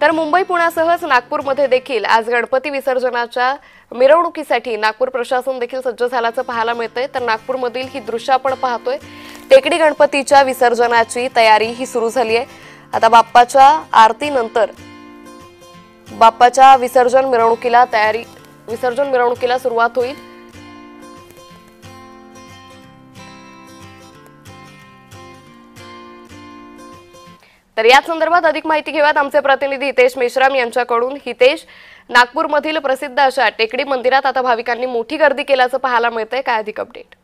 तर मुंबई पुण्यासह नागपूरमध्ये देखील आज गणपती विसर्जनाच्या मिरवणुकीसाठी नागपूर प्रशासन देखील सज्ज झाल्याचं पाहायला मिळतंय। तर नागपूरमधील ही दृश्य आपण पाहतोय। टेकडी गणपतीच्या विसर्जनाची तयारी ही सुरू झाली आहे। आता बाप्पाच्या आरतीनंतर बाप्पाच्या विसर्जन मिरवणुकीला सुरुवात होईल। तर या संदर्भात अधिक माहिती घेऊयात आमचे प्रतिनिधी हितेश मेश्राम यांच्याकडून। हितेश, नागपूरमधील प्रसिद्ध अशा टेकडी मंदिरात आता भाविकांनी मोठी गर्दी केल्याचं पाहायला मिळतंय, काय अधिक अपडेट?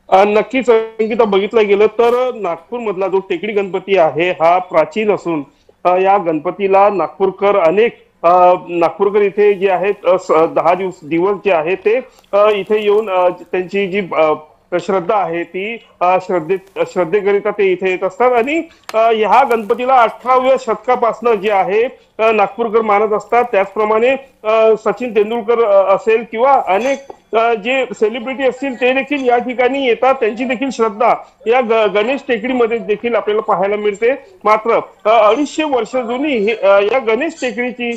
नक्कीच अंकिता, बघितलं गेलं तर नागपूर मधला जो टेकडी गणपती आहे हा प्राचीन असून या गणपतीला नागपूरकर इथे जे आहेत 10 दिवस जे आहे ते इथे येऊन त्यांची जी श्रद्धा आहे ती श्रद्धेकरिता ते इथे येत असतात। आणि ह्या गणपतीला 18व्या शतकापासून जे आहे नागपूरकर मानत असतात। त्याचप्रमाणे सचिन तेंडुलकर असेल किंवा अनेक जे सेलिब्रिटी असतील ते देखील या ठिकाणी येतात। त्यांची देखील श्रद्धा या गणेश टेकडीमध्ये देखील आपल्याला पाहायला मिळते। मात्र 250 वर्ष जुनी या गणेश टेकडीची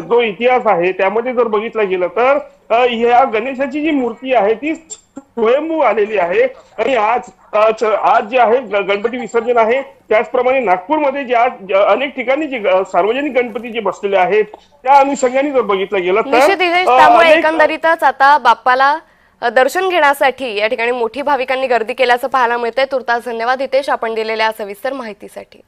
जो इतिहास आहे त्यामध्ये जर बघितलं गेलं तर ह्या गणेशाची जी मूर्ती आहे ती स्वयंभू आलेली आहे। आणि आज जे आहे गणपती विसर्जन आहे, त्याचप्रमाणे नागपूरमध्ये ज्या अनेक ठिकाणी जे सार्वजनिक गणपती जे बसलेले आहेत त्या अनुषंगाने जर बघितलं गेलं तर त्यामुळे एकंदरीतच आता बाप्पाला दर्शन घेण्यासाठी या ठिकाणी मोठी भाविकांनी गर्दी केल्याचं पाहायला मिळतंय। तुर्तास धन्यवाद हितेश, आपण दिलेल्या सविस्तर माहितीसाठी।